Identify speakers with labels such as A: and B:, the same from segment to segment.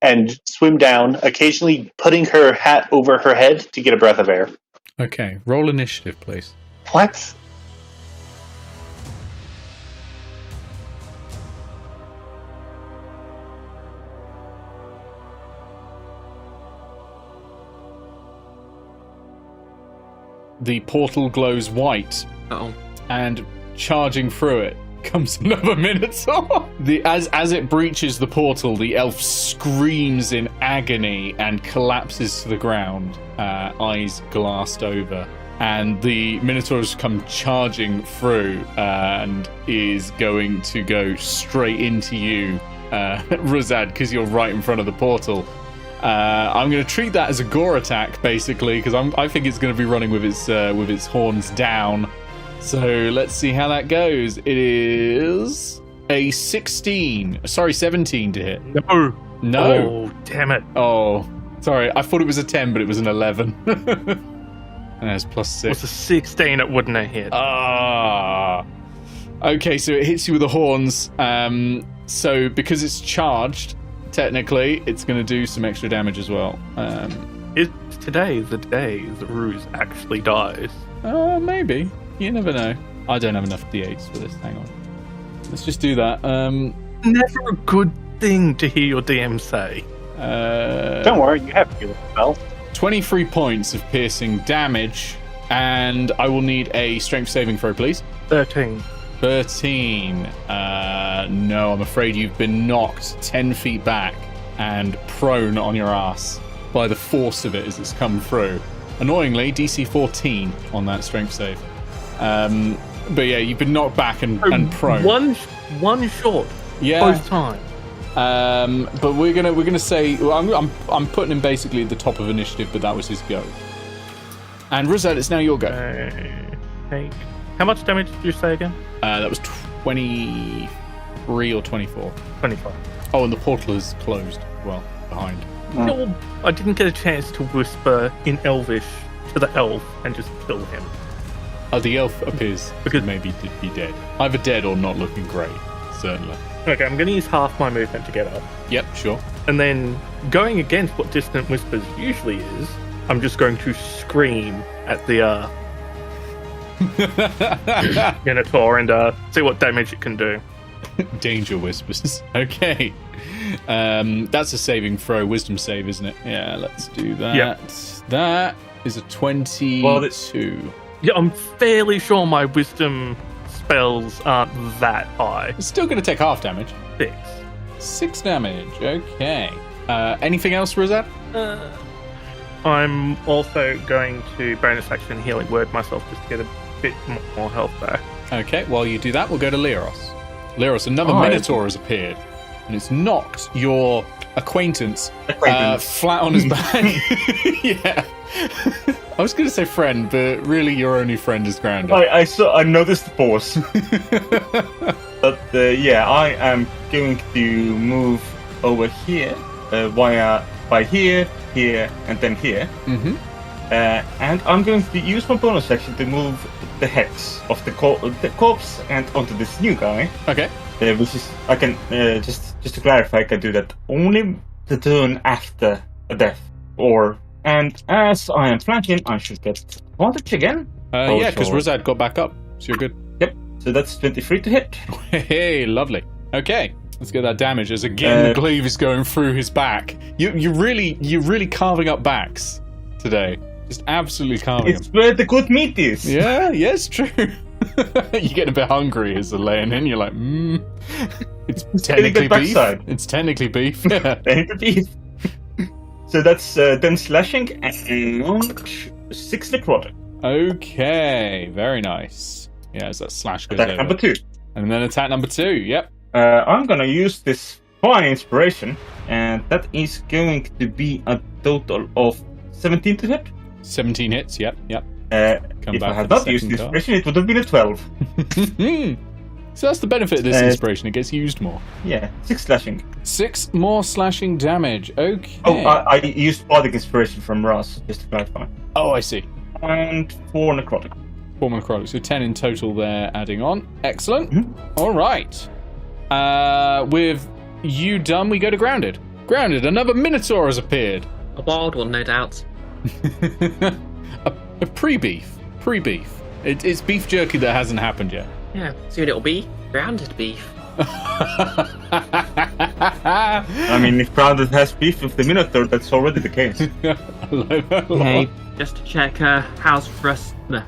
A: and swim down, occasionally putting her hat over her head to get a breath of air.
B: Okay, roll initiative, please.
A: What?
B: The portal glows white, and charging through it comes another Minotaur. As it breaches the portal, the elf screams in agony and collapses to the ground, eyes glassed over. And the Minotaurs come charging through and is going to go straight into you, Rosad, because you're right in front of the portal. I'm going to treat that as a gore attack, basically, because I think it's going to be running with its horns down. So let's see how that goes. It is a 17 to hit.
C: No.
B: No.
C: Oh, damn it.
B: Oh, sorry. I thought it was a 10, but it was an 11. And it's +6.
C: It was a 16, it wouldn't have hit.
B: Ah. Okay, so it hits you with the horns. So because it's charged, technically, it's going to do some extra damage as well.
C: It's today the day the ruse actually dies.
B: Maybe. You never know. I don't have enough d8s for this. Hang on. Let's just do that.
C: Never a good thing to hear your DM say.
A: Don't worry, you have healing spells.
B: 23 points of piercing damage, and I will need a strength saving throw, please.
C: 13.
B: 13. No, I'm afraid you've been knocked 10 feet back and prone on your ass by the force of it as it's come through. Annoyingly, DC 14 on that strength save. But yeah, you've been knocked back and prone.
C: One short.
B: Yeah.
C: Both times.
B: But we're gonna say, well, I'm putting him basically at the top of initiative, but that was his go. And Rosad, it's now your go.
C: Okay. How much damage did you say again?
B: That was 23 or 24.
C: 25.
B: Oh, and the portal is closed. Well, behind.
C: No, I didn't get a chance to whisper in Elvish to the elf and just kill him.
B: Oh, the elf appears to maybe be dead. Either dead or not looking great, certainly.
C: Okay, I'm going to use half my movement to get up.
B: Yep, sure.
C: And then, going against what Distant Whispers usually is, I'm just going to scream at the Minotaur and see what damage it can do.
B: Danger Whispers. Okay. That's a saving throw, wisdom save, isn't it? Yeah, let's do that.
C: Yep.
B: That is a 22.
C: Well, yeah, I'm fairly sure my wisdom spells aren't that high.
B: It's still going to take half damage.
C: 6.
B: 6 damage, okay. Anything else, Rosad?
C: I'm also going to bonus action healing word myself just to get a bit more health back.
B: Okay, while you do that, we'll go to Leros. Leros, another Minotaur has appeared, and it's knocked your acquaintance flat on his back. Yeah. I was going to say friend, but really your only friend is grounded.
D: I noticed the pause. But yeah, I am going to move over here by here, and then here.
B: Mm-hmm.
D: And I'm going to use my bonus action to move the heads of the corpse and onto this new guy.
B: Okay.
D: Which is, I can, just to clarify, I can do that only the turn after a death. And as I am flanking, I should get advantage again.
B: Yeah, because Rosad got back up, so you're good.
D: Yep, so that's 23 to hit.
B: Hey, lovely. Okay, let's get that damage as again the glaive is going through his back. You're really carving up backs today. Just absolutely carving them.
D: It's where the good meat is.
B: Yeah, it's true. You get a bit hungry as they're laying in. You're like, it's technically beef. It's technically beef. Yeah.
D: Technically beef. So that's 10 slashing and 6 necrotic.
B: Okay, very nice. Yeah, as that slash goes
D: attack
B: over.
D: number 2.
B: And then attack number 2, yep.
D: I'm gonna use this fine inspiration, and that is going to be a total of 17 to hit.
B: 17 hits, yep.
D: If I had not used inspiration, it would have been a 12.
B: So that's the benefit of this inspiration, it gets used more.
D: Yeah, 6 slashing.
B: 6 more slashing damage, okay.
D: Oh, I used bardic inspiration from Ross, just to clarify.
B: Oh, I see.
D: And 4 necrotic.
B: 4 necrotic, so 10 in total there adding on. Excellent.
D: Mm-hmm.
B: All right. With you done, we go to grounded. Grounded. Another Minotaur has appeared.
E: A wild one, no doubt.
B: a pre-beef. Pre-beef. It's beef jerky that hasn't happened yet.
E: Yeah, soon it'll be grounded beef.
D: I mean, if Grounded has beef with the Minotaur, that's already the case.
E: Okay, just to check, how's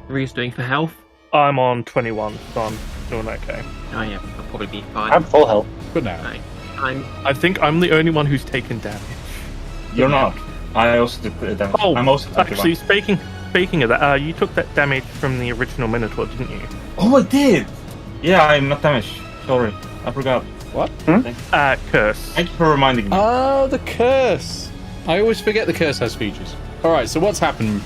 E: Reese doing for health?
C: I'm on 21, so I'm doing okay.
E: Oh yeah, I'll probably be fine.
A: I'm full health.
B: Good now.
E: Right.
C: I think I'm the only one who's taken damage.
D: You're not. I also took the damage.
C: Oh,
D: I'm also 21.
C: actually, speaking of that, you took that damage from the original Minotaur, didn't you?
D: Oh, I did! Yeah, I'm not damaged. Sorry, I forgot.
B: What?
C: Curse.
D: Thank you for reminding me.
B: Oh, the curse. I always forget the curse has features. Alright, so what's happened?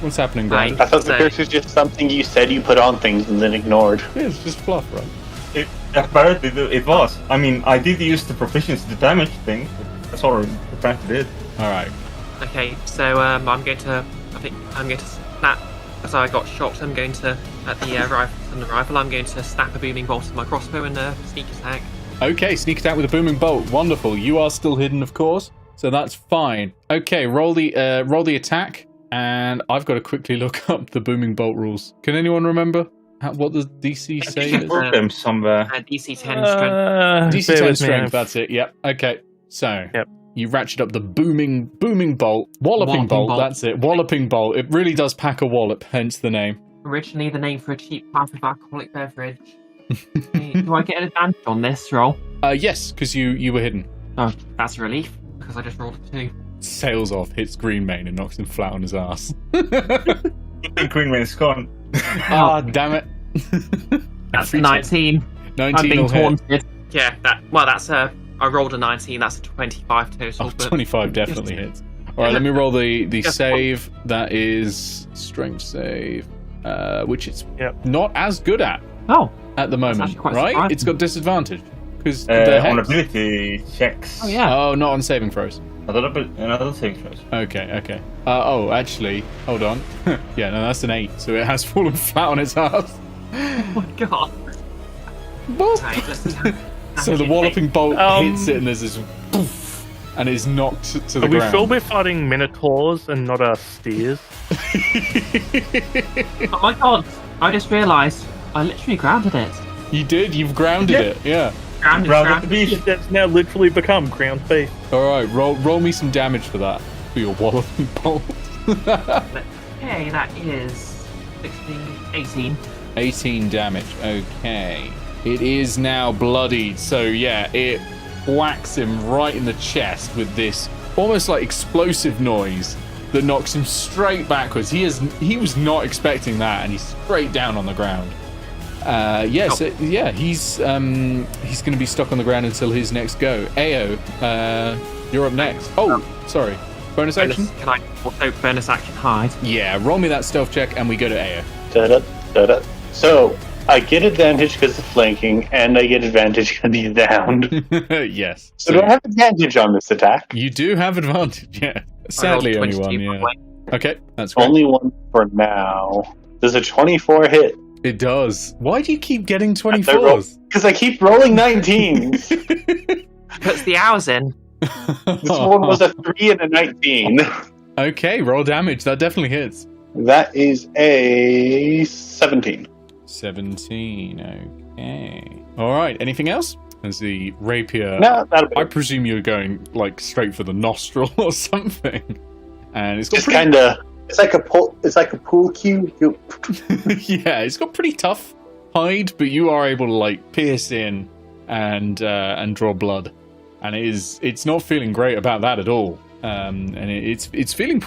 B: What's happening, Brian?
A: I thought the curse was just something you said you put on things and then ignored.
B: Yeah, it's just fluff, right?
D: Apparently, it was. I mean, I did use the proficiency, the damage thing. That's all I practically did.
B: Alright.
E: Okay, so I think I'm going to snap. As I got shot, I'm going to at the rifle. I'm going to snap a booming bolt with my crossbow and sneak attack.
B: Okay, sneak attack with a booming bolt. Wonderful. You are still hidden, of course, so that's fine. Okay, roll the attack, and I've got to quickly look up the booming bolt rules. Can anyone remember what the DC
D: I
B: say?
D: think I wrote them somewhere.
E: DC 10 strength.
B: DC 10 strength. That's it. Yep. Okay. So.
C: Yep.
B: You ratchet up the booming bolt, walloping bolt. That's it, walloping bolt. It really does pack a wallop, hence the name.
E: Originally the name for a cheap type of alcoholic beverage. Do I get an advantage on this roll?
B: Yes, because you were hidden.
E: Oh, that's a relief, because I just rolled a 2.
B: Sails off, hits Greenmane and knocks him flat on his ass.
D: Greenman is gone.
B: Ah, damn it.
E: That's 19.
B: 19
E: I'm being
B: will hit.
E: taunted. Yeah, that's I rolled a 19, that's a 25 total.
B: Oh, 25 definitely hits. Alright, let me roll the save. That is strength save, which it's not as good at the moment, right?
E: Surprising.
B: It's got disadvantage. Because
D: on ability checks.
E: Oh, yeah.
B: Oh, not on saving throws.
D: Another saving throws.
B: Okay. Oh, actually, hold on. Yeah, no, that's an 8, so it has fallen flat on its ass.
E: Oh my god.
B: Boop.
E: Right, let's
B: So the walloping bolt hits it and there's this poof, and it's knocked to the
C: Are we
B: ground.
C: sure we're fighting Minotaurs and not steers?
E: Oh my god, I just realised I literally grounded it.
B: You did? You've grounded it, yeah.
E: Grounded
D: the beef.
C: That's now literally become ground beef.
B: Alright, roll me some damage for that. For your walloping bolt.
E: Okay, that is 16, 18.
B: 18 damage, okay. It is now bloodied, so yeah, it whacks him right in the chest with this almost like explosive noise that knocks him straight backwards. He was not expecting that, and he's straight down on the ground. He's going to be stuck on the ground until his next go. Eao, you're up next. Oh, sorry. Bonus action?
E: Can I also bonus action hide?
B: Yeah, roll me that stealth check, and we go to Eao.
A: Da-da. So, I get advantage because of flanking, and I get advantage because he's down.
B: Yes.
A: So do I have advantage on this attack?
B: You do have advantage, yeah. Sadly, only one, yeah. Okay, that's great.
A: Only one for now. Does a 24 hit?
B: It does. Why do you keep getting 24s?
A: Because I keep rolling 19s.
E: Puts the hours in.
A: This one was a 3 and a 19.
B: Okay, roll damage. That definitely hits.
A: That is a 17.
B: 17, okay. Alright, anything else? As the rapier...
A: No, that'll be
B: I presume you're going, like, straight for the nostril or something. And it's got
A: just kind of... It's like a pool cue.
B: Yeah, it's got pretty tough hide, but you are able to, like, pierce in and draw blood. And it's not feeling great about that at all. And it's feeling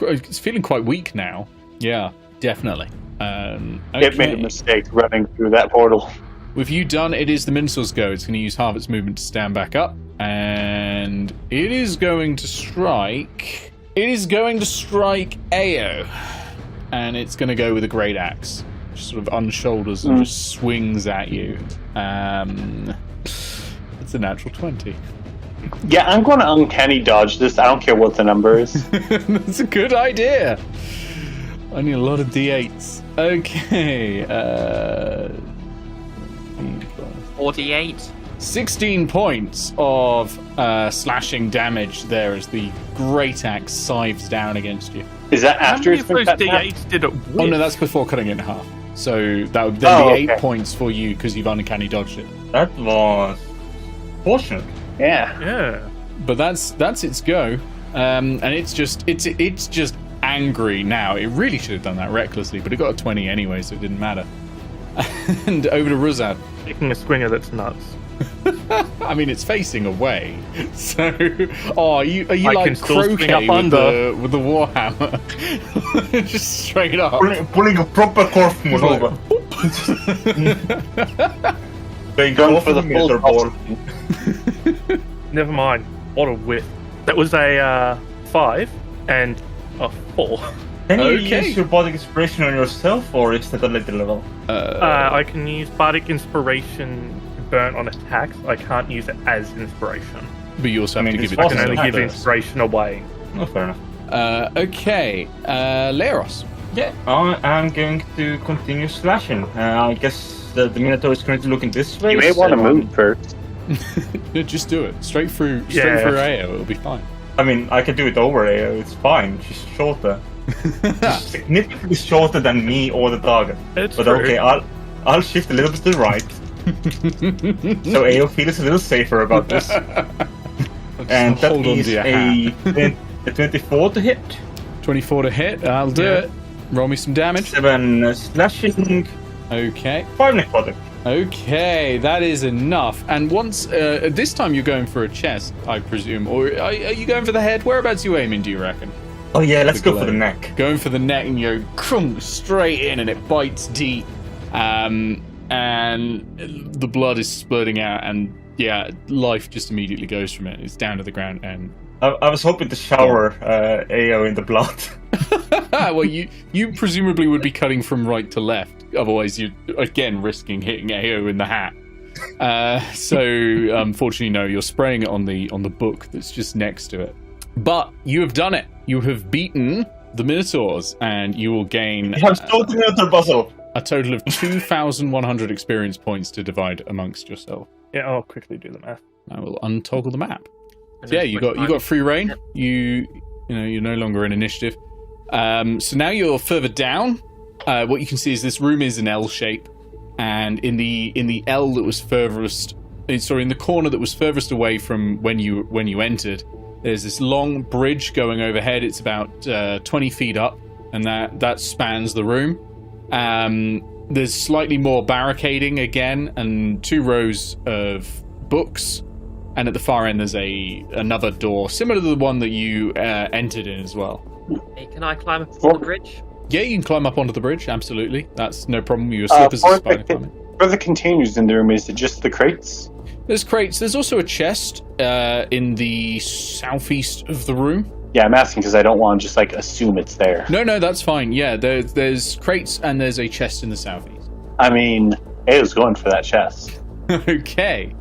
B: quite weak now. Yeah, definitely. Okay.
A: It made a mistake running through that portal.
B: With you done, it is the Minstrel's go. It's going to use half its movement to stand back up. And it is going to strike... It is going to strike Eao. And it's going to go with a great axe. Just sort of unshoulders and just swings at you. It's a natural 20.
A: Yeah, I'm going to uncanny dodge this. I don't care what the number is.
B: That's a good idea. I need a lot of d8s. Okay.
E: 48.
B: 16 points of slashing damage there as the great axe scythes down against you.
A: Is that
C: How
A: after
C: many
A: it's
C: of
A: been
C: those
A: cut in half?
C: D8s did it with?
B: Oh no, that's before cutting it in half. So that would then be 8
A: okay.
B: points for you because you've uncanny dodged it.
D: That was fortunate.
A: Yeah.
C: Yeah.
B: But that's its go, and it's just angry now. It really should have done that recklessly, but it got a 20 anyway, so it didn't matter. And over to Ruzad.
C: Taking a swinger that's nuts.
B: I mean, it's facing away, so are you
C: I
B: like
C: can still swing
B: croquet
C: up under.
B: with the warhammer, just straight up?
D: Pulling a proper corpsman over. Playing
A: Going for the
D: Meter
A: full
D: ball.
C: Never mind. What a whip. That was a 5 and a 4.
D: Can you
B: Okay.
D: use your body inspiration on yourself, or is that a later level?
C: I can use Bardic Inspiration to burn on attacks. I can't use it as inspiration.
B: But you also have
D: I mean,
B: to give
D: it's
B: it.
C: I can
D: Awesome.
C: only give
D: Hackers.
C: inspiration away.
D: Oh, fair enough.
B: Okay, Leros.
D: Yeah, I am going to continue slashing. I guess the Minotaur is going to look in this way.
A: You may want to
D: so,
A: move first.
B: No, just do it straight through
C: Yeah.
B: AO. It'll be fine.
D: I mean, I can do it over Eao, it's fine. She's shorter. She's significantly shorter than me or the target.
C: It's
D: But
C: true.
D: okay, I'll shift a little bit to the right. So Eao feels a little safer about this. And that
B: hold on
D: is
B: to your hat.
D: a 24 to hit.
B: 24 to hit. I'll do
C: Yeah.
B: it. Roll me some damage.
D: 7 slashing,
B: Okay.
D: 5 necrotic.
B: Okay, that is enough. And once this time you're going for a chest, I presume, or are you going for the head? Whereabouts you aiming? Do you reckon?
D: Oh yeah, let's
B: The
D: go for the
B: glow.
D: neck.
B: Going for the neck, and you crunk straight in, and it bites deep, and the blood is splurting out, and yeah, life just immediately goes from it. It's down to the ground, and
D: I was hoping to shower Eao in the blood.
B: well, you presumably would be cutting from right to left. Otherwise, you're again risking hitting AO in the hat. So unfortunately, no, you're spraying it on the book that's just next to it. But you have done it. You have beaten the Minotaurs, and you will gain
D: You have stolen the Minotaur puzzle.
B: a total of 2,100 experience points to divide amongst yourself.
C: Yeah, I'll quickly do the math.
B: I will untoggle the map.
E: And
B: So yeah,
E: then
B: you got free reign.
E: Yep.
B: You know you're no longer in initiative. So now you're further down. What you can see is this room is an L shape, and in the L that was furthest, in the corner that was furthest away from when you entered, there's this long bridge going overhead. It's about 20 feet up, and that spans the room. There's slightly more barricading again, and 2 rows of books. And at the far end, there's another door, similar to the one that you entered in as well.
E: Hey, can I climb up on the bridge?
B: Yeah, you can climb up onto the bridge, absolutely. That's no problem. Your slippers are spider climbing.
A: For the containers in the room, is it just the crates?
B: There's crates. There's also a chest in the southeast of the room.
A: Yeah, I'm asking because I don't want to just assume it's there.
B: No, that's fine. Yeah, there's crates and there's a chest in the southeast.
A: I mean, Eo's going for that chest.
B: Okay.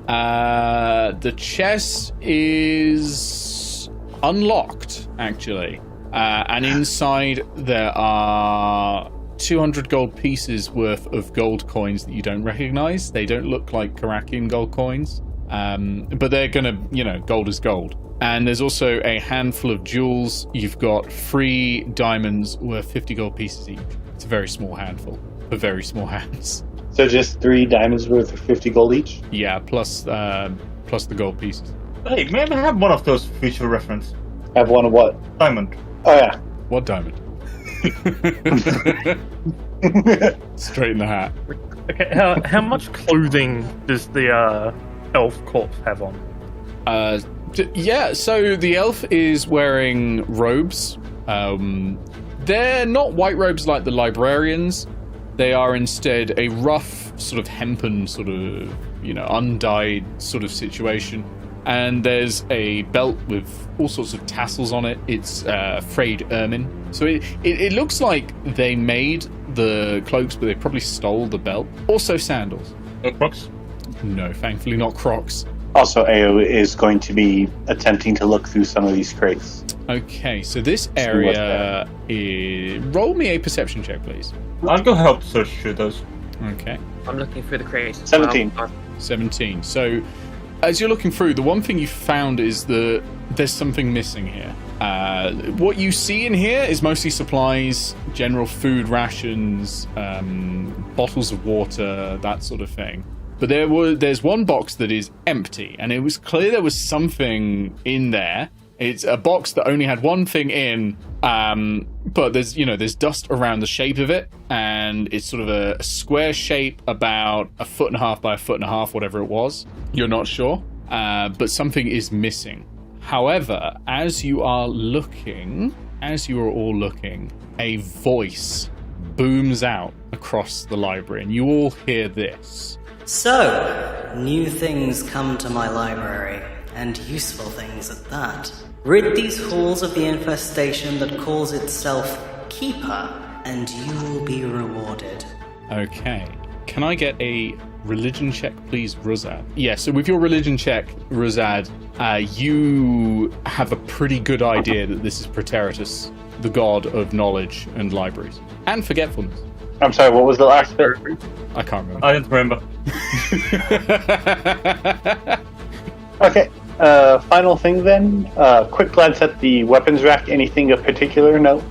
B: The chest is unlocked, actually. And inside there are 200 gold pieces worth of gold coins that you don't recognize. They don't look like Karakian gold coins. But they're gonna, gold is gold. And there's also a handful of jewels. You've got 3 diamonds worth 50 gold pieces each. It's a very small handful for very small hands.
A: So just 3 diamonds worth of 50 gold each?
B: Yeah, plus the gold pieces.
D: Hey, maybe I have one of those future reference.
A: Have one of what?
D: Diamond.
A: Oh, yeah.
B: What diamond? Straight in the hat.
C: Okay, how much clothing does the elf corpse have on?
B: Yeah, so the elf is wearing robes. They're not white robes like the librarians. They are instead a rough, sort of hempen, sort of, undyed sort of situation. And there's a belt with all sorts of tassels on it. It's frayed ermine. So it looks like they made the cloaks, but they probably stole the belt. Also sandals.
D: No Crocs?
B: No, thankfully not Crocs.
A: Also, Ao is going to be attempting to look through some of these crates.
B: Okay, so this
A: what's
B: area is... Roll me a perception check, please.
D: I'll go help search through those.
B: Okay.
E: I'm looking through the crates.
A: 17.
B: 17. So, as you're looking through, the one thing you found is that there's something missing here. What you see in here is mostly supplies, general food rations, bottles of water, that sort of thing. But there's one box that is empty, and it was clear there was something in there. It's a box that only had one thing in, but there's dust around the shape of it, and it's sort of a square shape about 1.5 by 1.5 feet, whatever it was. You're not sure, but something is missing. However, as you are all looking, a voice booms out across the library, and you all hear this.
F: So, new things come to my library, and useful things at that. Rid these halls of the infestation that calls itself Keeper, and you will be rewarded.
B: Okay. Can I get a religion check, please, Ruzad? Yeah, so with your religion check, Ruzad, you have a pretty good idea that this is Praetorius, the god of knowledge and libraries. And forgetfulness.
A: I'm sorry, what was the last bit?
B: I can't remember.
D: I don't remember.
A: Okay, final thing then. Quick glance at the weapons rack. Anything of particular? No?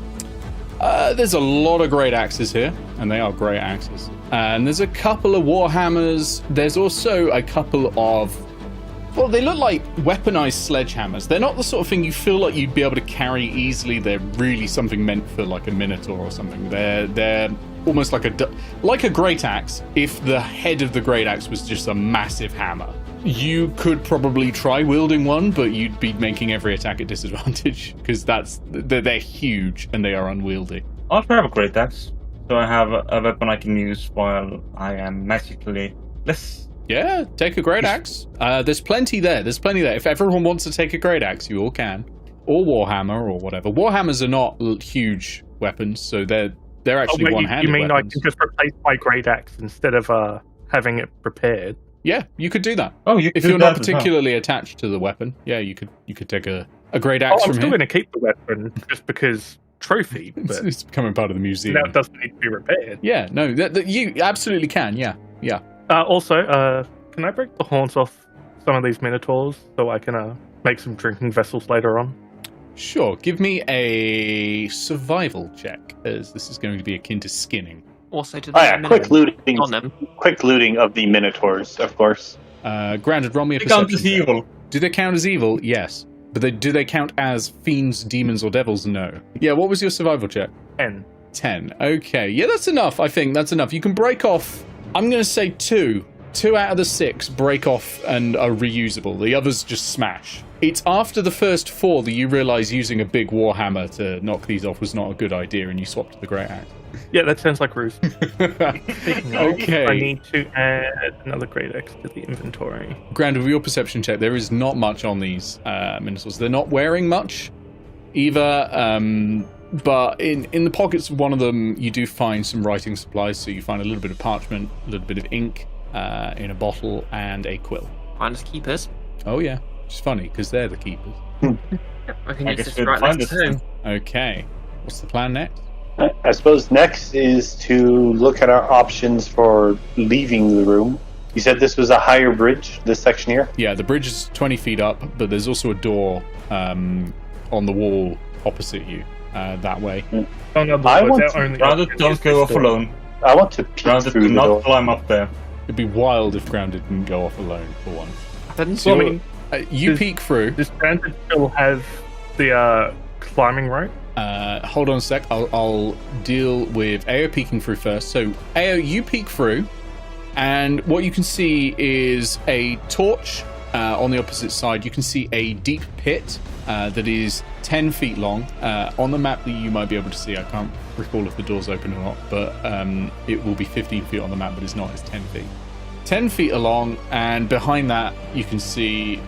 B: There's a lot of great axes here, and they are great axes. And there's a couple of warhammers. There's also a couple of... Well, they look like weaponized sledgehammers. They're not the sort of thing you feel like you'd be able to carry easily. They're really something meant for like a minotaur or something. They're almost like a great axe if the head of the great axe was just a massive hammer. You could probably try wielding one, but you'd be making every attack at disadvantage because they're huge and they are unwieldy.
D: I'll try have a great axe, so I have a weapon I can use while I am magically less.
B: Yeah, take a great axe. There's plenty there. If everyone wants to take a great axe, you all can. Or warhammer or whatever. Warhammers are not huge weapons, so they're actually one-handed
C: You mean
B: weapons.
C: I can just replace my great axe instead of having it prepared?
B: Yeah, you could do that.
D: Oh, you
B: if
D: do
B: you're
D: that
B: not
D: as well.
B: particularly attached to the weapon, yeah, you could take a great axe
C: I'm
B: from
C: still
B: here.
C: going to keep the weapon just because trophy, but
B: It's becoming part of the museum.
C: now it doesn't need to be repaired.
B: Yeah, no, that you absolutely can. Yeah.
C: Also, can I break the horns off some of these minotaurs so I can make some drinking vessels later on?
B: Sure. Give me a survival check, as this is going to be akin to skinning.
E: Also, to
A: Oh yeah, quick looting.
E: on them.
A: Quick looting of the minotaurs, of course.
B: Granted, roll me a
D: They count as
B: perception check.
D: evil.
B: Do they count as evil? Yes. But do they count as fiends, demons, or devils? No. Yeah, what was your survival check?
C: 10.
B: 10. Okay. Yeah, that's enough. I think that's enough. You can break off, I'm going to say 2. 2 out of the 6 break off and are reusable. The others just smash. It's after the first 4 that you realise using a big warhammer to knock these off was not a good idea, and you swapped to the great axe.
C: Yeah, that sounds like ruse. Speaking of,
B: Okay.
C: I need to add another great axe to the inventory.
B: Granted, with your perception check, there is not much on these minotaurs. They're not wearing much either, but in the pockets of one of them, you do find some writing supplies. So you find a little bit of parchment, a little bit of ink in a bottle, and a quill.
E: Find us keepers.
B: Oh yeah, which is funny because they're the keepers.
E: I can
D: I
E: use
D: guess
E: this
D: we'll
E: right
D: find
E: next to
D: us.
E: home.
B: Okay, what's the plan next?
A: I suppose next is to look at our options for leaving the room. You said this was a higher bridge, this section here?
B: Yeah, the bridge is 20 feet up, but there's also a door on the wall opposite you that way.
C: Oh no,
A: I want
C: their
A: to-
C: only
D: Rather
C: option
D: don't
C: is
D: go
C: this
D: off
C: door.
D: alone.
A: I want to peek
D: Rather
A: through
D: do
A: the
D: not
A: door.
D: climb up there.
B: It'd be wild if Grounded didn't go off alone for once.
E: Happens.
B: So
C: Well, I mean,
B: you
C: does-
B: peek through.
C: Does Brandon still have the climbing rope?
B: Hold on a sec. I'll deal with Eao peeking through first. So, Eao, you peek through, and what you can see is a torch on the opposite side. You can see a deep pit that is 10 feet long. On the map that you might be able to see, I can't recall if the door's open or not, but it will be 15 feet on the map, but it's not. It's 10 feet. 10 feet along, and behind that, you can see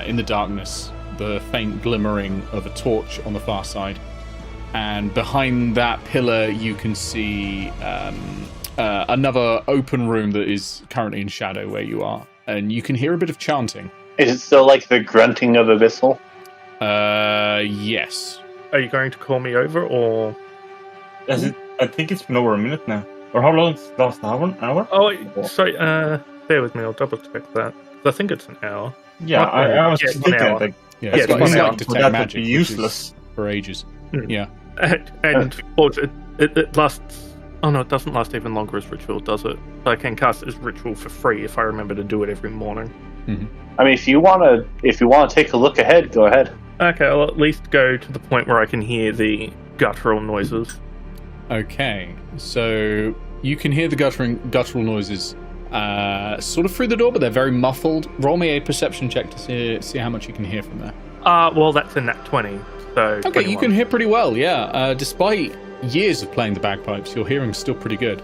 B: in the darkness the faint glimmering of a torch on the far side. And behind that pillar, you can see another open room that is currently in shadow where you are. And you can hear a bit of chanting.
A: Is it still like the grunting of Abyssal?
B: Yes.
C: Are you going to call me over, or...
D: I think it's been over a minute now. Or how long? Last hour?
C: Oh, sorry, bear with me. I'll double check that. I think it's an hour.
D: Yeah, I was just thinking
C: hour.
D: like,
B: Yeah,
C: Yeah,
B: it's
C: it's
B: like,
C: one hour.
B: detect
D: that
B: magic,
D: would be
B: which is
D: useless.
B: for ages.
C: Hmm.
B: Yeah.
C: And well, it lasts. Oh no, it doesn't last even longer as ritual, does it? I can cast it as ritual for free if I remember to do it every morning.
A: I mean, if you want to take a look ahead, go ahead.
C: Okay, I'll at least go to the point where I can hear the guttural noises.
B: Okay, so you can hear the guttural noises sort of through the door, but they're very muffled. Roll me a perception check to see how much you can hear from there.
C: Well, that's a nat 20, so...
B: Okay,
C: 21.
B: you can hear pretty well, yeah. Despite years of playing the bagpipes, your hearing's still pretty good.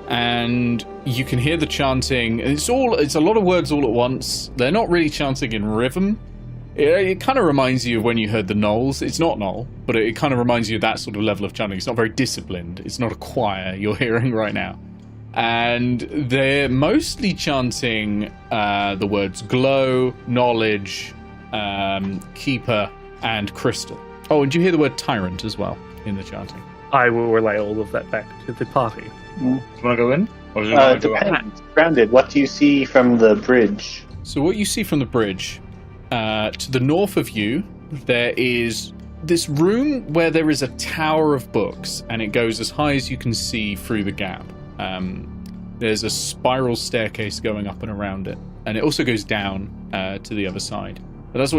B: And you can hear the chanting. It's a lot of words all at once. They're not really chanting in rhythm. It kind of reminds you of when you heard the Knolls. It's not Knoll, but it kind of reminds you of that sort of level of chanting. It's not very disciplined. It's not a choir you're hearing right now. And they're mostly chanting the words glow, knowledge, keeper, and crystal. Oh, and you hear the word tyrant as well in the chanting.
C: I will relay all of that back to the party.
D: Do you want to go in? Or do you want to go out?
A: Depends. Grounded. What do you see from the bridge?
B: So what you see from the bridge, to the north of you, there is this room where there is a tower of books, and it goes as high as you can see through the gap. There's a spiral staircase going up and around it, and it also goes down to the other side. But that's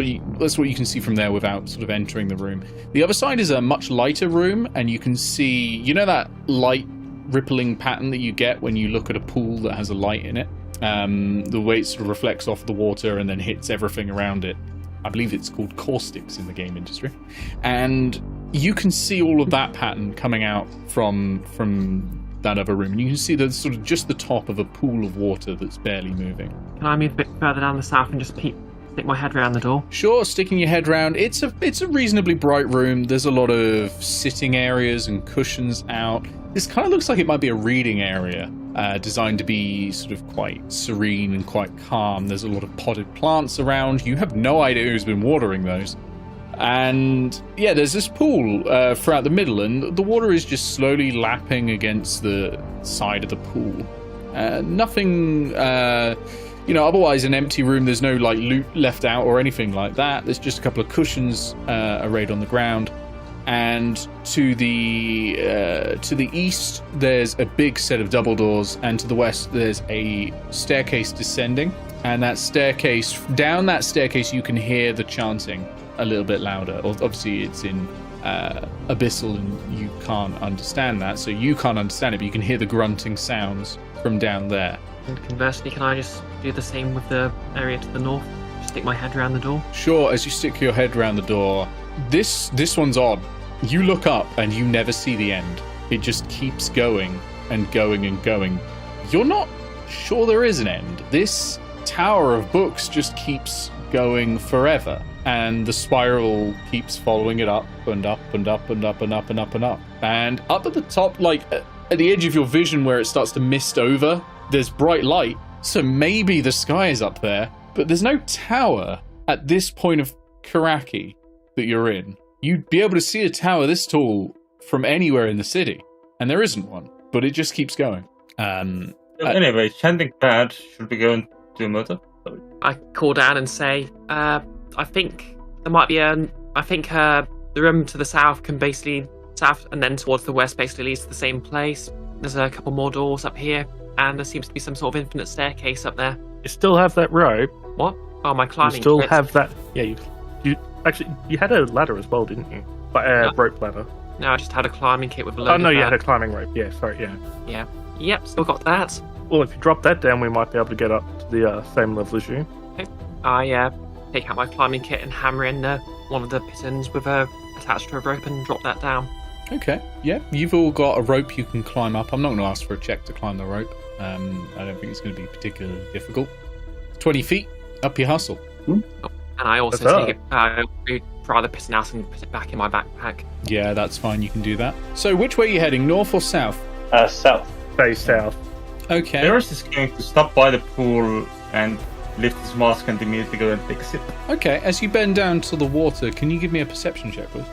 B: what you can see from there without sort of entering the room. The other side is a much lighter room, and you can see, you know, that light rippling pattern that you get when you look at a pool that has a light in it. The way it sort of reflects off the water and then hits everything around it. I believe it's called caustics in the game industry. And you can see all of that pattern coming out from that other room. And you can see the sort of just the top of a pool of water that's barely moving.
E: Can I move a bit further down the south and just stick my head around the door?
B: Sure, sticking your head round. It's a reasonably bright room. There's a lot of sitting areas and cushions out. This kind of looks like it might be a reading area, designed to be sort of quite serene and quite calm. There's a lot of potted plants around. You have no idea who's been watering those. And yeah, there's this pool throughout the middle, and the water is just slowly lapping against the side of the pool. Nothing... otherwise an empty room. There's no like loot left out or anything like that. There's just a couple of cushions arrayed on the ground, and to the east there's a big set of double doors, and to the west there's a staircase descending. And down that staircase you can hear the chanting a little bit louder. Obviously it's in abyssal and you can't understand that, so you can't understand it, but you can hear the grunting sounds from down there.
E: And conversely, can I just do the same with the area to the north? Just stick my head around the door?
B: Sure, as you stick your head around the door, this one's odd. You look up and you never see the end. It just keeps going and going and going. You're not sure there is an end. This tower of books just keeps going forever, and the spiral keeps following it up and up and up and up and up and up and up. And up at the top, like at the edge of your vision where it starts to mist over, there's bright light, so maybe the sky is up there, but there's no tower at this point of Karaki that you're in. You'd be able to see a tower this tall from anywhere in the city, and there isn't one, but it just keeps going.
D: Anyway, chanting bad, should we go and do a murder?
E: I call down and say, I think there might be the room to the south can basically south and then towards the west basically leads to the same place. There's a couple more doors up here, and there seems to be some sort of infinite staircase up there.
C: You still have that rope.
E: What? Oh, my climbing
C: You still
E: kit.
C: have that. Yeah, you had a ladder as well, didn't you? But
E: No.
C: rope ladder.
E: No, I just had a climbing kit with a load
C: Oh no,
E: of,
C: you had a climbing rope. Yeah, sorry, yeah.
E: Yeah. Yep, still got that.
C: Well, if you drop that down, we might be able to get up to the same level as you.
E: I take out my climbing kit and hammer in one of the pitons with attached to a rope and drop that down.
B: Okay, yeah, you've all got a rope you can climb up. I'm not going to ask for a check to climb the rope. I don't think it's going to be particularly difficult. 20 feet, up you hustle.
E: And I also
C: What's
E: take it, dry the piton out and put it back in my backpack.
B: Yeah, that's fine, you can do that. So which way are you heading, north or south?
A: South.
C: Stay south.
B: Okay.
D: Glarus is going to stop by the pool and lift his mask and immediately go and take a sip.
B: Okay, as you bend down to the water, can you give me a perception check, please?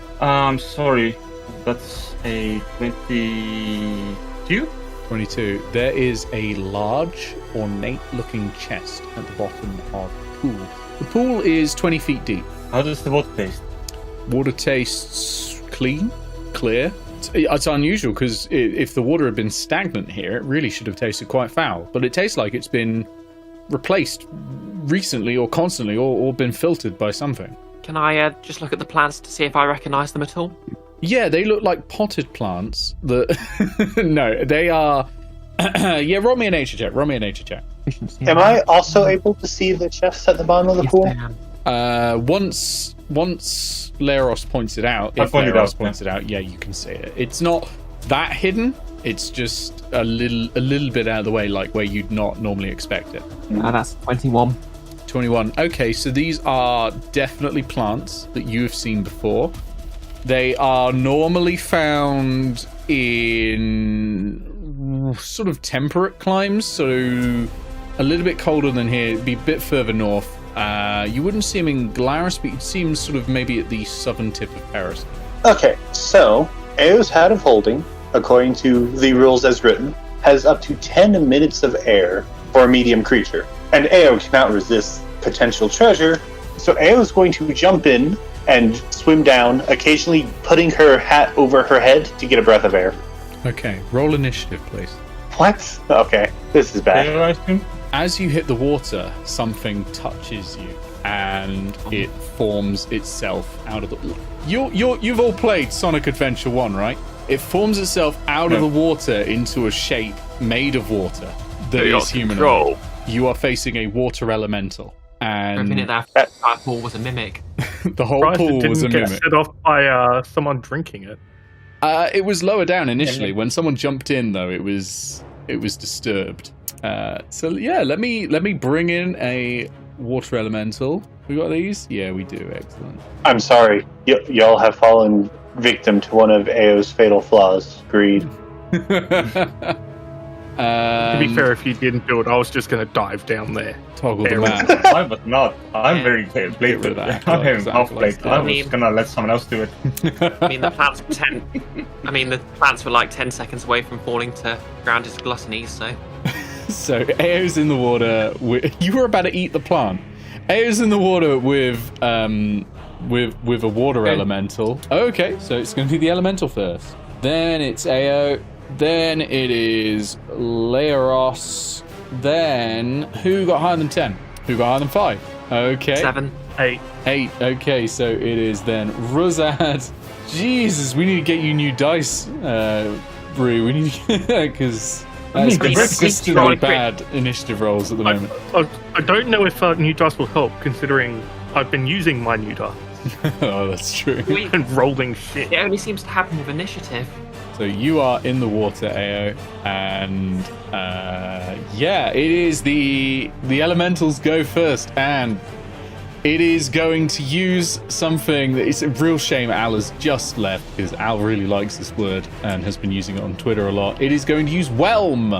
D: Sorry, that's a 22.
B: 22. There is a large, ornate-looking chest at the bottom of the pool. The pool is 20 feet deep.
D: How does the water taste?
B: Water tastes clean, clear. It's unusual because if the water had been stagnant here, it really should have tasted quite foul. But it tastes like it's been replaced recently or constantly or been filtered by something.
E: Can I just look at the plants to see if I recognise them at all?
B: Yeah, they look like potted plants. No, they are... yeah, roll me a nature check.
A: Am I also able to see the chest at the bottom of the pool?
B: Once Glarus points it out, yeah, you can see it. It's not that hidden. It's just a little bit out of the way, like where you'd not normally expect it.
G: That's 21.
B: 21. Okay, so these are definitely plants that you have seen before. They are normally found in sort of temperate climes, so a little bit colder than here. It'd be a bit further north. You wouldn't see them in Glarus, but you'd see them sort of maybe at the southern tip of Paris.
A: Okay, so Eao's Hat of Holding, according to the rules as written, has up to 10 minutes of air for a medium creature. And Eao cannot resist potential treasure, so Eao's going to jump in and swim down, occasionally putting her hat over her head to get a breath of air.
B: Okay, roll initiative, please.
A: What? Okay, this is bad.
B: As you hit the water, something touches you, and it forms itself out of the... You've all played Sonic Adventure 1, right? It forms itself out of the water into a shape made of water that is humanoid. You are facing a water elemental. And
E: that pool was a mimic.
B: The whole pool was a mimic.
C: It set off by someone drinking it.
B: It was lower down initially. When someone jumped in, though, it was disturbed. So yeah, let me bring in a water elemental. We got these? Yeah, we do. Excellent.
A: I'm sorry. Y'all have fallen victim to one of Eao's fatal flaws, greed.
C: To be fair, if you didn't do it, I was just going to dive down there.
B: Toggle the map.
D: I was not. I'm very blatant. I'm having half blade. I was going to let someone else do it.
E: I mean, the plants were like 10 seconds away from falling to ground as gluttony, so...
B: So, Eao's in the water. You were about to eat the plant. Eao's in the water with a water elemental. Okay, so it's going to be the elemental first. Then it's Eao. Then it is Glarus. Then who got higher than 10? Who got higher than 5? Okay.
E: 7.
C: 8.
B: 8. Okay, so it is then Rosad. Jesus, we need to get you new dice, Brew. We need because that's consistently bad initiative rolls at the moment.
C: I don't know if new dice will help, considering I've been using my new dice.
B: Oh, that's true.
C: And rolling shit.
E: It only seems to happen with initiative.
B: So you are in the water, Eao, and yeah, it is the elementals go first, and it is going to use something that it's a real shame Al has just left, because Al really likes this word and has been using it on Twitter a lot. It is going to use whelm.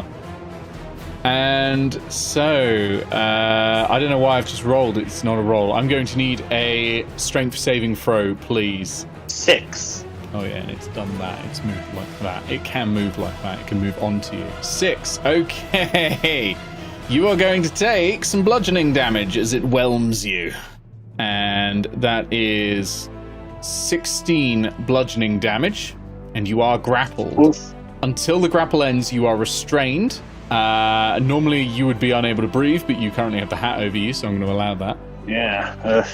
B: And so, I don't know why I've just rolled. It's not a roll. I'm going to need a strength saving throw, please.
A: 6.
B: Oh yeah, and it's done that. It's moved like that. It can move like that. It can move onto you. 6. Okay. You are going to take some bludgeoning damage as it whelms you. And that is 16 bludgeoning damage. And you are grappled.
A: Oof.
B: Until the grapple ends, you are restrained. Normally you would be unable to breathe, but you currently have the hat over you, so I'm going to allow that.
A: Yeah.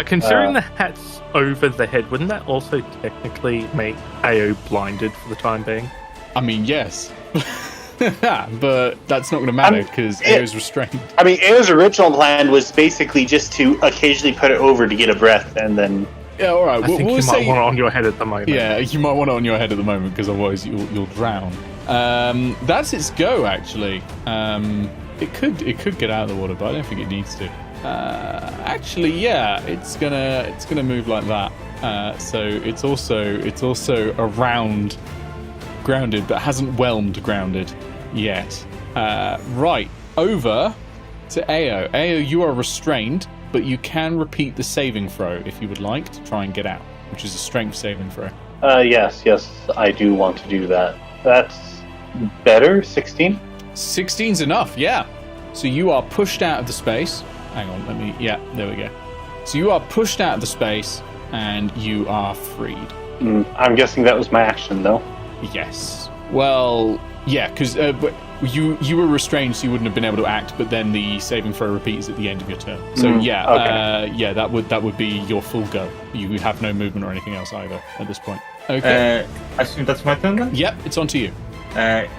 C: Considering the hat's over the head, wouldn't that also technically make Eao blinded for the time being?
B: I mean, yes. But that's not going to matter because Eao's restrained.
A: I mean, Eao's original plan was basically just to occasionally put it over to get a breath and then...
B: Yeah, all right.
C: I think you might want it on your head at the moment.
B: Yeah, you might want it on your head at the moment because otherwise you'll drown. That's its go, actually. It could get out of the water, but I don't think it needs to. Actually, yeah, it's gonna move like that. So it's also around grounded, but hasn't whelmed grounded yet. Right, over to Eao. Eao, you are restrained, but you can repeat the saving throw if you would like to try and get out, which is a strength saving throw.
A: Yes, I do want to do that. That's Better, 16.
B: 16's enough, yeah. So you are pushed out of the space. Hang on, yeah, there we go. So you are pushed out of the space, and you are freed.
A: I'm guessing that was my action, though.
B: Yes. Well, yeah, because you were restrained, so you wouldn't have been able to act. But then the saving throw repeats at the end of your turn. So yeah, that would be your full go. You have no movement or anything else either at this point. Okay.
D: I assume that's my turn then?
B: Yep, it's on to you.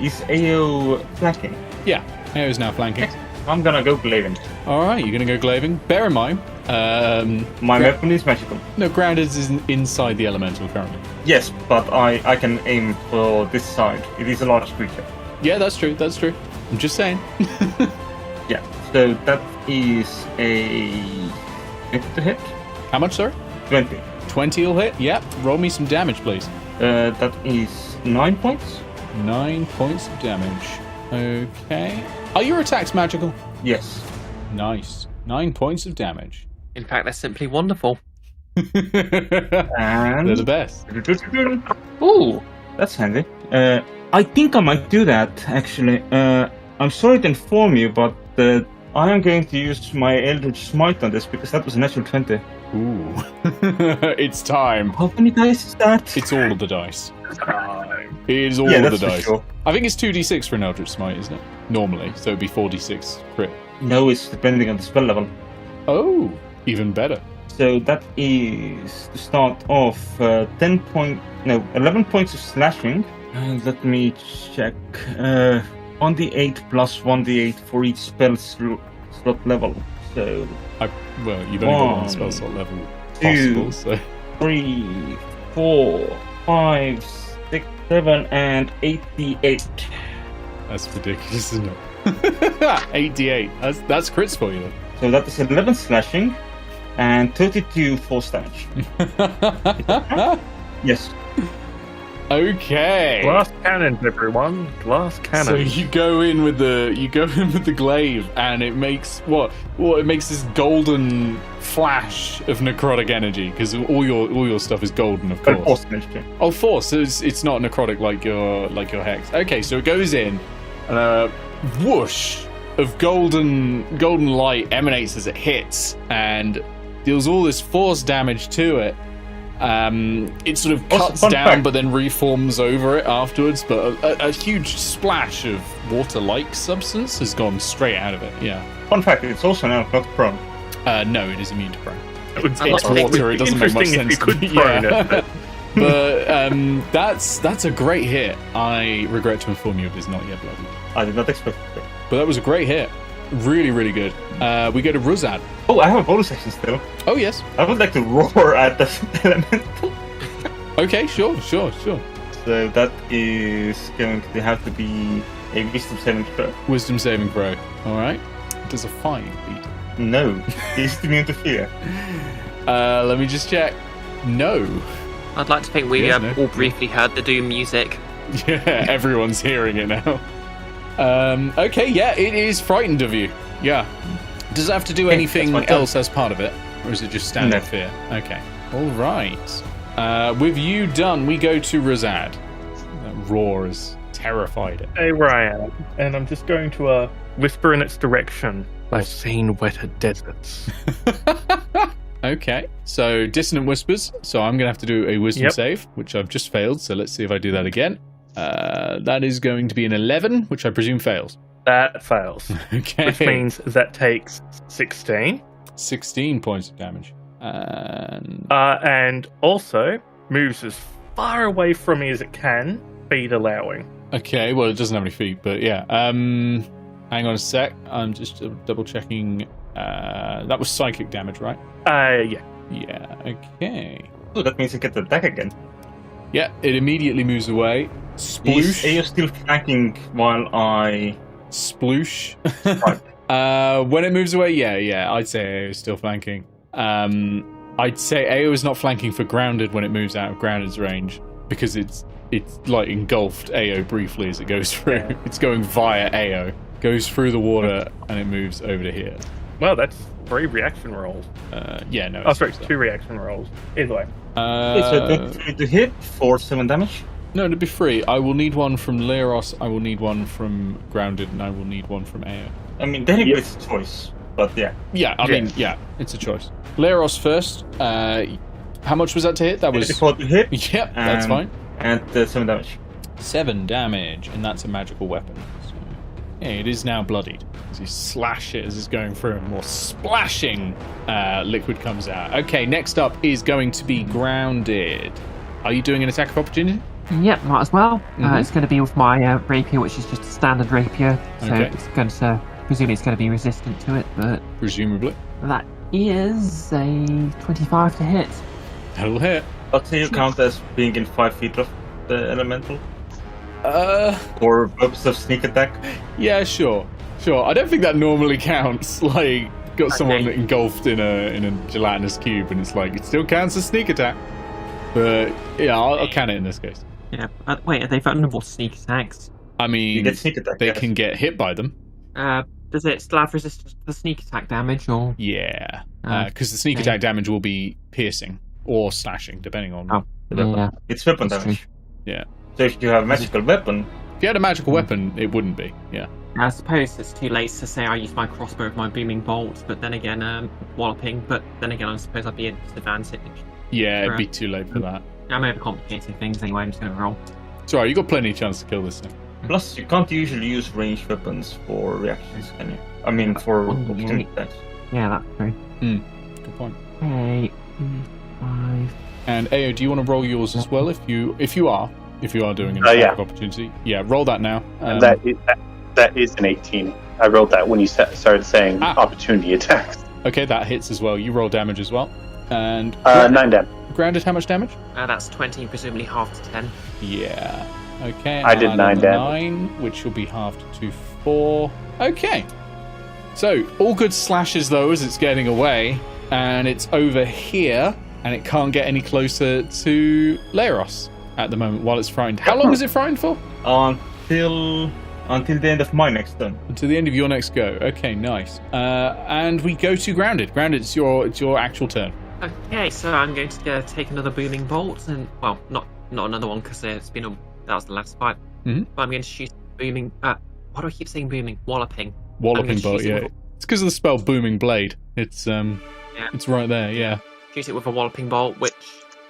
D: Is Eao flanking?
B: Yeah, Eao is now flanking.
D: I'm gonna go glaving.
B: All right, you're gonna go glaving. Bear in mind,
D: my weapon is magical.
B: No, grounded is inside the elemental currently.
D: Yes, but I can aim for this side. It is a large creature.
B: Yeah, that's true. That's true. I'm just saying.
D: Yeah. So that is a 20 to hit.
B: How much, sir?
D: 20.
B: 20 will hit. Yep. Roll me some damage, please.
D: That is 9 points.
B: 9 points of damage. Okay. Are your attacks magical?
D: Yes.
B: Nice. 9 points of damage.
E: In fact, they're simply wonderful.
D: And
B: They're the best.
E: Ooh.
D: That's handy. I think I might do that, actually. I'm sorry to inform you, but I am going to use my Eldritch Smite on this because that was a natural 20.
B: Ooh. It's time.
D: How many dice is that?
B: It's all of the dice. It is all of the dice.
D: Sure.
B: I think it's 2d6 for an Eldritch Smite, isn't it? Normally, so it'd be 4d6 crit.
D: No, it's depending on the spell level.
B: Oh, even better.
D: So that is to start off 11 points of slashing. Let me check. 1d8 plus 1d8 for each spell slot level. So
B: you've only got one spell slot level possible, so
D: 3, 4, 5, 6, 7, and 8d8.
B: That's ridiculous, isn't it? 8d8. That's crits for you then.
D: So that is 11 slashing and 32 force damage. Yes.
B: Okay.
C: Glass cannons, everyone. Glass cannons.
B: So you go in with the glaive, and it makes it makes this golden flash of necrotic energy because all your stuff is golden, of course.
D: Force damage.
B: Oh, force. So it's not necrotic like your hex. Okay, so it goes in, and a whoosh of golden light emanates as it hits and deals all this force damage to it. It sort of cuts down but then reforms over it afterwards, but a huge splash of water-like substance has gone straight out of it. Yeah.
D: Fun fact, it's also now not prone.
B: No, it is immune to prone.
C: It's
B: water, it doesn't make much sense.
C: If you could prone it.
B: But that's a great hit. I regret to inform you it is not yet bloodied.
D: I did not expect it.
B: But that was a great hit. Really, really good. We go to Ruzad.
D: Oh, I have a bonus action still.
B: Oh, yes.
D: I would like to roar at the elemental.
B: Okay, sure.
D: So that is going to have to be a wisdom saving throw.
B: Wisdom saving throw. All right. Does a 5 beat?
D: No. He's immune to fear.
B: Let me just check. No.
E: I'd like to think we all briefly heard the Doom music.
B: Yeah, everyone's hearing it now. Okay, yeah, it is frightened of you. Yeah. Does it have to do anything else as part of it? Or is it just standard fear? Okay. All right. With you done, we go to Resides. That roar has terrified it.
C: Stay where I am, and I'm just going to whisper in its direction. I've seen wetter deserts.
B: Okay, so dissonant whispers. So I'm going to have to do a wisdom save, which I've just failed. So let's see if I do that again. That is going to be an 11, which I presume fails.
C: That fails.
B: Okay.
C: Which means that takes 16.
B: 16 points of damage.
C: And also moves as far away from me as it can, feet allowing.
B: Okay, well, it doesn't have any feet, but yeah. Hang on a sec. I'm just double checking. That was psychic damage, right?
C: Yeah.
B: Yeah, okay.
D: Oh, that means I get the attack again.
B: Yeah, it immediately moves away. Sploosh.
D: Are you still flanking while I...
B: Sploosh.
D: Right.
B: When it moves away, yeah, I'd say Eao is still flanking. I'd say Eao is not flanking for grounded when it moves out of grounded's range, because it's like engulfed Eao briefly as it goes through. Yeah. It's going via Eao, goes through the water, and it moves over to here.
C: Well, that's 3 reaction rolls.
B: Yeah, no.
C: Oh, sorry, 2 reaction rolls. Either way.
D: So to hit for 7 damage.
B: No, to be free, I will need one from Glarus, I will need one from Grounded, and I will need one from Eao.
D: I mean, technically it's a choice, but yeah.
B: Yeah, I mean, yeah, it's a choice. Glarus first. How much was that to hit? That was...
D: 84 to hit.
B: Yep, that's fine.
D: And 7 damage.
B: 7 damage, and that's a magical weapon. So, yeah, it is now bloodied. As you slash it as it's going through, and more splashing liquid comes out. Okay, next up is going to be Grounded. Are you doing an attack of opportunity?
E: Yep, might as well. It's going to be with my rapier, which is just a standard rapier. So
B: Okay.
E: it's going to, presumably it's going to be resistant to it, but
B: Presumably.
E: that is a 25 to hit.
B: That'll hit.
D: I'll say you count as being in 5 feet of the elemental. For purpose of sneak attack.
B: Yeah, sure. I don't think that normally counts. Like, got someone engulfed in a gelatinous cube, and it's like, it still counts as sneak attack. But, yeah, I'll count it in this case.
E: Yeah. Wait, are they vulnerable to sneak attacks?
B: I
D: You
B: mean,
D: get sneak attack.
B: they
D: yes.
B: can get hit by them.
E: Does it still have resistance to the sneak attack damage, or?
B: Yeah.
E: Ah,
B: Because the sneak
E: okay.
B: attack damage will be piercing or slashing, depending on...
E: Oh. Yeah.
D: It's weapon
E: That's
D: damage.
B: Yeah.
D: So if you have a magical weapon,
B: If you had a magical weapon, it wouldn't be. Yeah.
E: I suppose it's too late to say I use my crossbow with my booming bolt, but then again, walloping. But then again, I suppose I'd be at a disadvantage.
B: Yeah, it'd be too late for that.
E: I'm overcomplicating things anyway. I'm just going to roll.
B: It's alright, you got plenty of chance to kill this thing.
D: plus you can't usually use ranged weapons for reactions, can you? I mean, for opportunity attacks.
E: Yeah, that's true.
B: Good point.
E: 8, 5.
B: And Eao, do you want to roll yours as well? If you are doing an
A: Yeah.
B: attack of opportunity, yeah, roll that now.
A: And that is an 18. I rolled that when you started saying opportunity attacks.
B: Okay, that hits as well. You roll damage as well. And
A: 9 damage.
B: Grounded, how much damage?
E: That's 20, presumably half to 10.
B: Yeah. Okay.
A: I did
B: add
A: 9
B: on the
A: damage.
B: 9, which will be halved to 4. Okay. So, all good slashes though as it's getting away, and it's over here, and it can't get any closer to Glarus at the moment while it's frightened. How long is it frightened for?
D: Until the end of my next turn.
B: Until the end of your next go. Okay, nice. And we go to Grounded. Grounded, it's your actual turn.
E: Okay, so I'm going to take another booming bolt, and well, not another one because that was the last fight.
B: Mhm.
E: But I'm going to shoot booming. Why do I keep saying booming? Walloping.
B: Walloping
E: I'm gonna
B: bolt,
E: shoot it
B: yeah.
E: with
B: It's because of the spell Booming Blade. It's it's right there, yeah.
E: Shoot it with a walloping bolt, which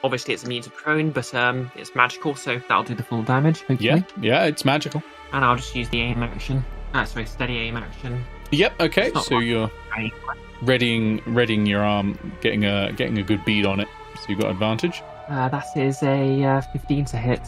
E: obviously it's immune to prone, but it's magical, so that'll do the full damage. Hopefully.
B: Yeah, it's magical.
E: And I'll just use the aim action. Sorry, steady aim action.
B: Yep, okay,
E: It's not
B: so
E: like-
B: you're readying your arm, getting a good bead on it, so you've got advantage.
E: That is a 15 to hit.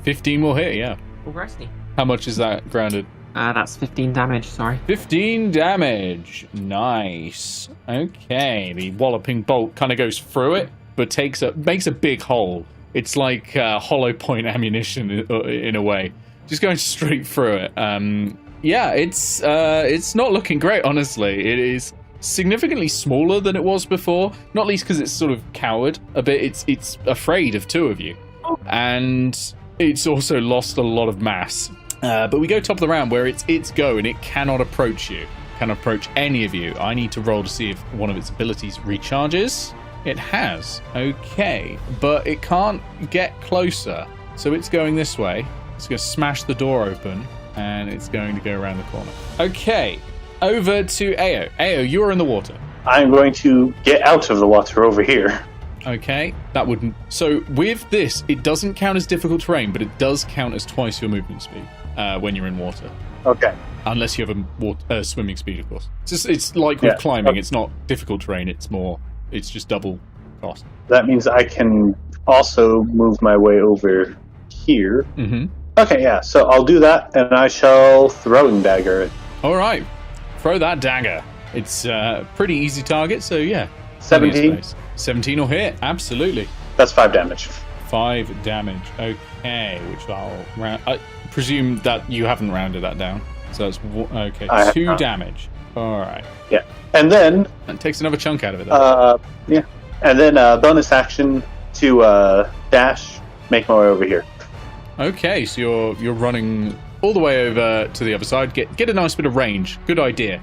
B: 15 will hit, yeah.
E: Alrighty.
B: How much is that, Grounded?
E: That's 15 damage, sorry.
B: 15 damage. Nice. Okay, the walloping bolt kind of goes through it, but makes a big hole. It's like hollow point ammunition in a way, just going straight through it. Yeah, it's not looking great, honestly. It is significantly smaller than it was before, not least because it's sort of cowered a bit. It's afraid of two of you, and it's also lost a lot of mass. But we go top of the round where it's go, and it cannot approach you, cannot approach any of you. I need to roll to see if one of its abilities recharges. It has. Okay, but it can't get closer, so it's going this way. It's going to smash the door open, and it's going to go around the corner. Okay, over to Eao. Eao, you're in the water.
A: I'm going to get out of the water over here.
B: Okay, that wouldn't... So with this, it doesn't count as difficult terrain, but it does count as twice your movement speed when you're in water.
A: Okay.
B: Unless you have a swimming speed, of course. It's like with climbing, it's not difficult terrain, it's just double cost.
A: That means I can also move my way over here.
B: Mm-hmm.
A: Okay, yeah, so I'll do that, and I shall throwing dagger it.
B: All right, throw that dagger. It's a pretty easy target, so yeah.
A: 17.
B: 17 will hit, absolutely.
A: That's 5 damage.
B: 5 damage, okay, which I'll round... I presume that you haven't rounded that down. So that's... Okay,
A: I have
B: 2
A: not.
B: damage. All right.
A: Yeah. And then...
B: That takes another chunk out of it, though.
A: yeah. And then bonus action to dash, make my way over here.
B: Okay, so you're running all the way over to the other side. Get a nice bit of range. Good idea.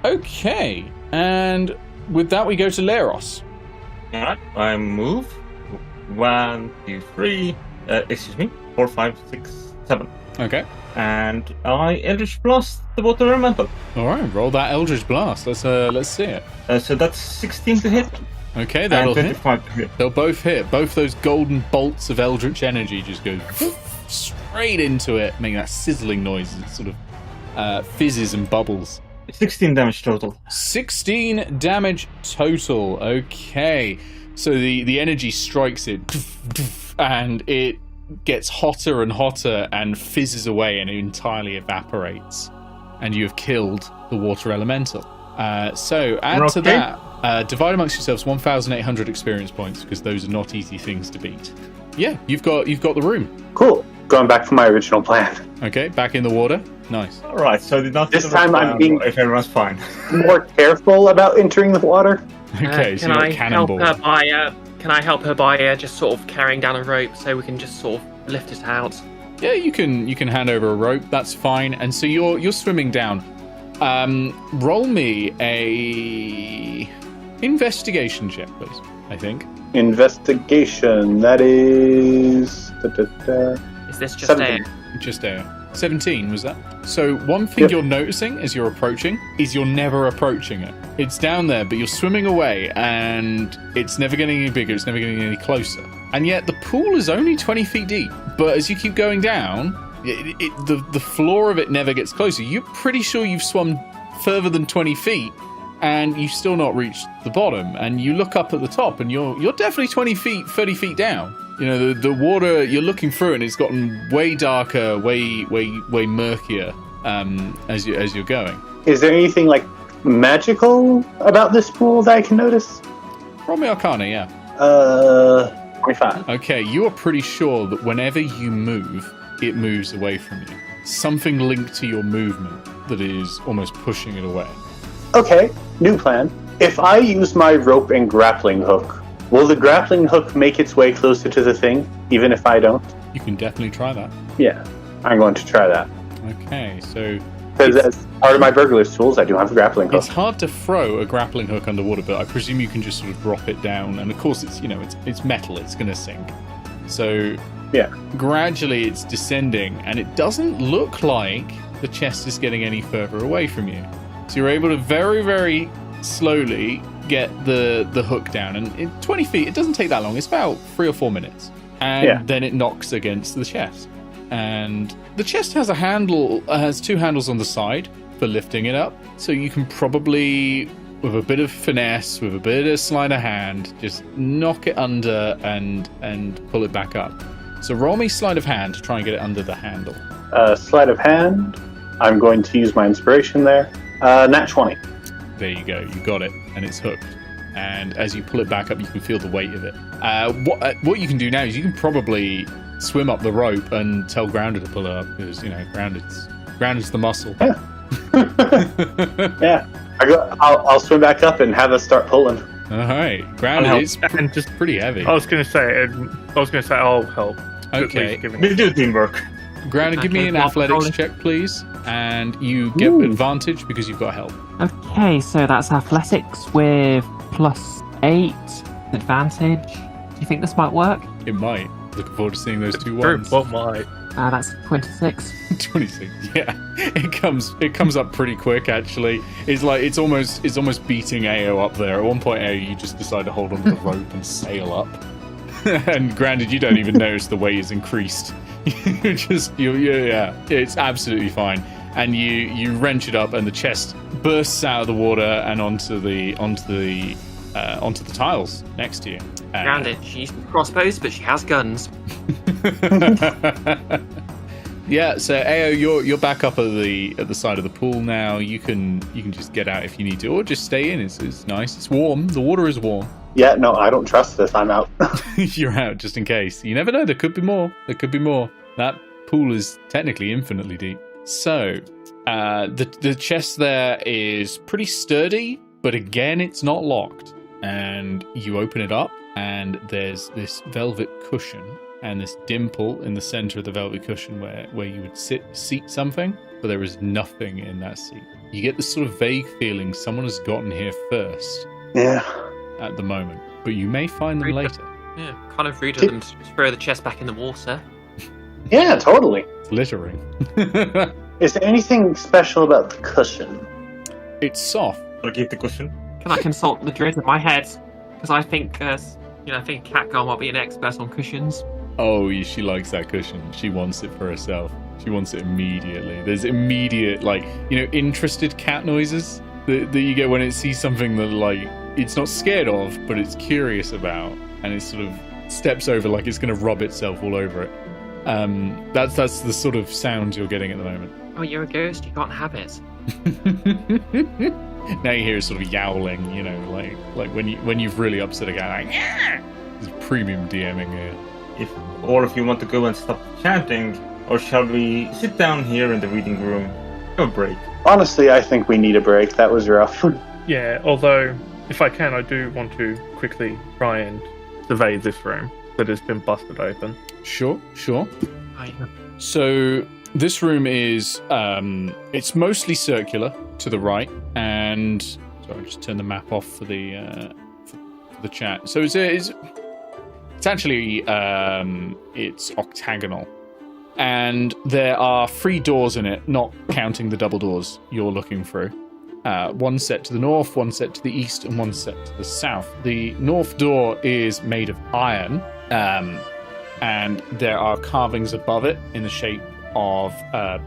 B: Okay, and with that we go to Glarus.
D: Alright, I move. 1, 2, 3. Excuse me. 4, 5, 6, 7.
B: Okay.
D: And I Eldritch Blast the water elemental.
B: All right. Roll that Eldritch Blast. Let's see it.
D: So that's 16 to hit.
B: Okay,
D: And
B: that'll hit.
D: 25 to hit.
B: They'll both hit. Both those golden bolts of eldritch energy just go straight into it, making that sizzling noise. It sort of fizzes and bubbles.
D: 16 damage total.
B: 16 damage total. Okay. So the energy strikes it, and it gets hotter and hotter and fizzes away and it entirely evaporates. And you have killed the water elemental. So add to that, divide amongst yourselves 1,800 experience points, because those are not easy things to beat. Yeah, you've got the room.
A: Cool. Going back to my original plan.
B: Okay, back in the water. Nice.
D: All right, so did not.
A: This time I'm being
D: if everyone's fine.
A: more careful about entering the water.
B: Okay, so you're cannonball.
E: Can I help her by just sort of carrying down a rope so we can just sort of lift it out?
B: Yeah, you can hand over a rope. That's fine. And so you're swimming down. Roll me a investigation check, please. I think.
A: Investigation. That is.
E: Is this just
A: 17.
B: Just a 17, was that? So one thing you're noticing as you're approaching is you're never approaching it. It's down there, but you're swimming away, and it's never getting any bigger. It's never getting any closer. And yet the pool is only 20 feet deep. But as you keep going down, the floor of it never gets closer. You're pretty sure you've swum further than 20 feet, and you've still not reached the bottom. And you look up at the top, and you're definitely 20 feet, 30 feet down. You know, the water, you're looking through, and it's gotten way darker, way murkier as you're going.
A: Is there anything like magical about this pool that I can notice?
B: Roll me Arcana, yeah.
A: 25.
B: Okay, you are pretty sure that whenever you move, it moves away from you. Something linked to your movement that is almost pushing it away.
A: Okay, new plan. If I use my rope and grappling hook, will the grappling hook make its way closer to the thing, even if I don't?
B: You can definitely try that.
A: Yeah, I'm going to try that.
B: Okay, so...
A: Because as part of my burglar's tools, I do have a grappling hook.
B: It's hard to throw a grappling hook underwater, but I presume you can just sort of drop it down. And of course, it's metal, it's going to sink. So
A: yeah,
B: gradually it's descending, and it doesn't look like the chest is getting any further away from you. So you're able to very, very slowly get the hook down. And in 20 feet, it doesn't take that long. It's about 3 or 4 minutes. And then it knocks against the chest. And the chest has has 2 handles on the side for lifting it up. So you can probably, with a bit of finesse, with a bit of sleight of hand, just knock it under and pull it back up. So roll me sleight of hand to try and get it under the handle.
A: Sleight of hand. I'm going to use my inspiration there. Nat 20.
B: There you go. You got it. And it's hooked. And as you pull it back up, you can feel the weight of it. What you can do now is you can probably swim up the rope and tell Grounded to pull it up, because Grounded's the muscle.
A: Yeah. Yeah. I'll swim back up and have us start pulling.
B: All right, Grounded is just pretty heavy.
C: I was going to say I'll help.
B: Okay,
D: We'll do teamwork.
B: Grounded, give me an athletics check, please, and you get advantage because you've got help.
E: Okay, so that's athletics with +8 advantage. Do you think this might work?
B: It might. Looking forward to seeing those 2 ones.
C: What might?
E: That's 26.
B: 26. Yeah, it comes up pretty quick. Actually, it's almost beating Eao up there. At one point, Eao, you just decide to hold onto the rope and sail up. And granted, you don't even notice the weight is increased. It's absolutely fine. And you wrench it up, and the chest bursts out of the water and onto the tiles next to you.
E: Grounded. She uses crossbows, but she has guns.
B: Yeah, so Eao, you're back up at the side of the pool now. You can just get out if you need to, or just stay in. It's nice. It's warm. The water is warm.
A: Yeah, no, I don't trust this. I'm out.
B: You're out just in case. You never know. There could be more. That pool is technically infinitely deep. So the chest there is pretty sturdy, but again, it's not locked. And you open it up, and there's this velvet cushion and this dimple in the center of the velvet cushion where you would seat something, but there is nothing in that seat. You get this sort of vague feeling someone has gotten here first.
A: Yeah.
B: At the moment, but you may find them later.
E: Yeah, kind of rude of them to throw the chest back in the water.
A: Yeah, totally.
B: It's littering.
A: Is there anything special about the cushion?
B: It's soft.
D: I'll keep the cushion.
E: Can I consult the druid in my head? Because I think, I think Catgirl might be an expert on cushions.
B: Oh, she likes that cushion. She wants it for herself. She wants it immediately. There's immediate, interested cat noises that you get when it sees something that, it's not scared of, but it's curious about, and it sort of steps over like it's going to rub itself all over it. That's the sort of sound you're getting at the moment.
E: Oh, you're a ghost. You can't have it.
B: Now you hear sort of yowling, like when you've really upset a guy. Like, yeah! There's premium DMing here.
D: If all of you want to go and stop chanting, or shall we sit down here in the reading room? Have a break.
A: Honestly, I think we need a break. That was rough.
C: Yeah, although, if I can, I do want to quickly try and survey this room that has been busted open.
B: Sure.
E: Right.
B: So this room is, it's mostly circular to the right, and sorry, I'll just turn the map off for the chat. So it's actually it's octagonal, and there are 3 doors in it, not counting the double doors you're looking through. One set to the north, one set to the east, and one set to the south. The north door is made of iron, and there are carvings above it in the shape of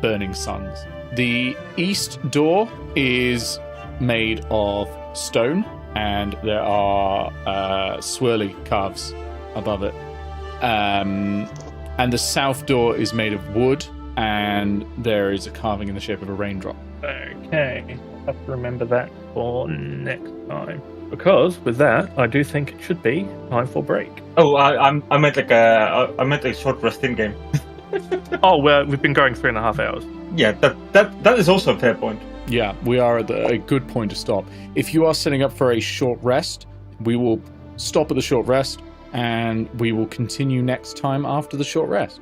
B: burning suns. The east door is made of stone, and there are swirly carves above it. And the south door is made of wood, and there is a carving in the shape of a raindrop.
C: Okay, I'll have to remember that for next time. Because with that, I do think it should be time for break.
D: Oh, I meant a short rest in game.
C: Oh, well, we've been going 3.5 hours.
D: Yeah, that is also a fair point.
B: Yeah, we are at a good point to stop. If you are setting up for a short rest, we will stop at the short rest, and we will continue next time after the short rest.